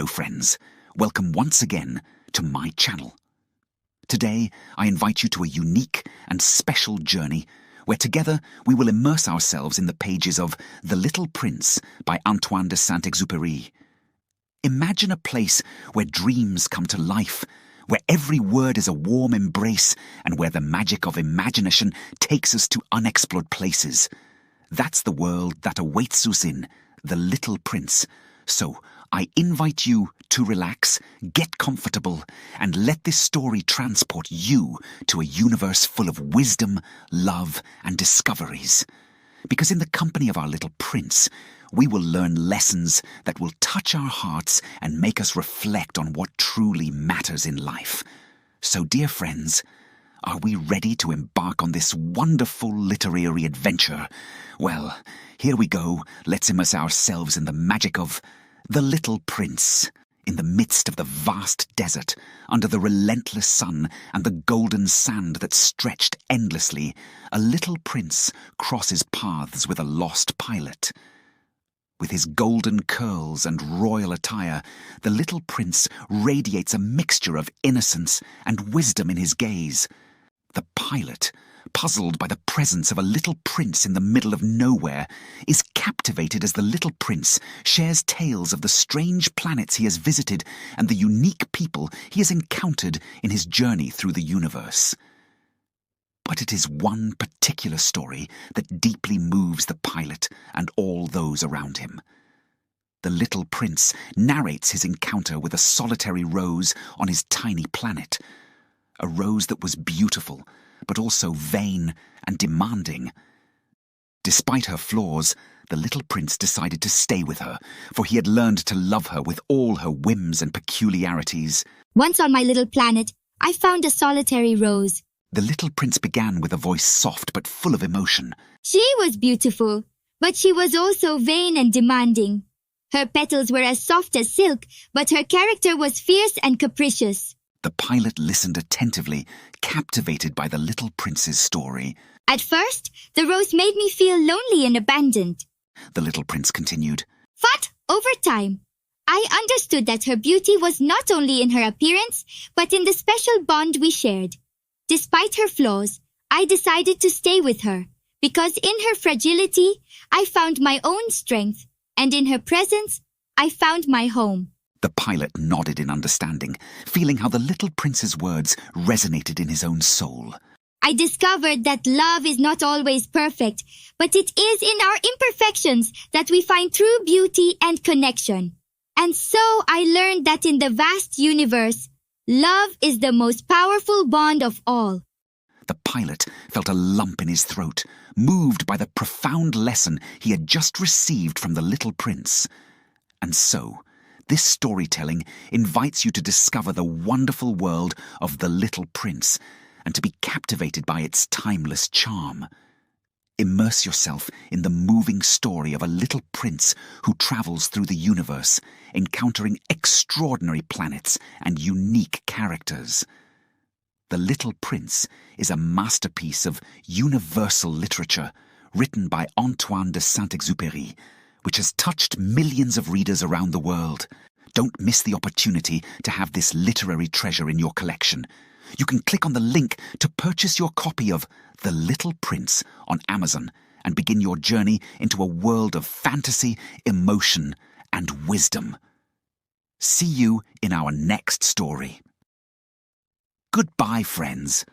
Hello friends, welcome once again to my channel. Today I invite you to a unique and special journey where together we will immerse ourselves in the pages of The Little Prince by Antoine de Saint-Exupéry. Imagine a place where dreams come to life, where every word is a warm embrace, and where the magic of imagination takes us to unexplored places. That's the world that awaits us in The Little Prince. So I invite you to relax, get comfortable, and let this story transport you to a universe full of wisdom, love, and discoveries. Because in the company of our little prince, we will learn lessons that will touch our hearts and make us reflect on what truly matters in life. So, dear friends, are we ready to embark on this wonderful literary adventure? Well, here we go. Let's immerse ourselves in the magic of The Little Prince. In the midst of the vast desert, under the relentless sun and the golden sand that stretched endlessly, a little prince crosses paths with a lost pilot. With his golden curls and royal attire, the little prince radiates a mixture of innocence and wisdom in his gaze. The pilot, puzzled by the presence of a little prince in the middle of nowhere, is captivated as the little prince shares tales of the strange planets he has visited and the unique people he has encountered in his journey through the universe. But it is one particular story that deeply moves the pilot and all those around him. The little prince narrates his encounter with a solitary rose on his tiny planet. A rose that was beautiful, but also vain and demanding. Despite her flaws, the little prince decided to stay with her, for he had learned to love her with all her whims and peculiarities. Once on my little planet, I found a solitary rose. The little prince began with a voice soft but full of emotion. She was beautiful, but she was also vain and demanding. Her petals were as soft as silk, but her character was fierce and capricious. The pilot listened attentively, captivated by the little prince's story. At first, the rose made me feel lonely and abandoned. The little prince continued. But over time, I understood that her beauty was not only in her appearance, but in the special bond we shared. Despite her flaws, I decided to stay with her, because in her fragility, I found my own strength, and in her presence, I found my home. The pilot nodded in understanding, feeling how the little prince's words resonated in his own soul. I discovered that love is not always perfect, but it is in our imperfections that we find true beauty and connection. And so I learned that in the vast universe, love is the most powerful bond of all. The pilot felt a lump in his throat, moved by the profound lesson he had just received from the little prince. And so, this storytelling invites you to discover the wonderful world of The Little Prince and to be captivated by its timeless charm. Immerse yourself in the moving story of a little prince who travels through the universe, encountering extraordinary planets and unique characters. The Little Prince is a masterpiece of universal literature written by Antoine de Saint-Exupéry, which has touched millions of readers around the world. Don't miss the opportunity to have this literary treasure in your collection. You can click on the link to purchase your copy of The Little Prince on Amazon and begin your journey into a world of fantasy, emotion, and wisdom. See you in our next story. Goodbye, friends.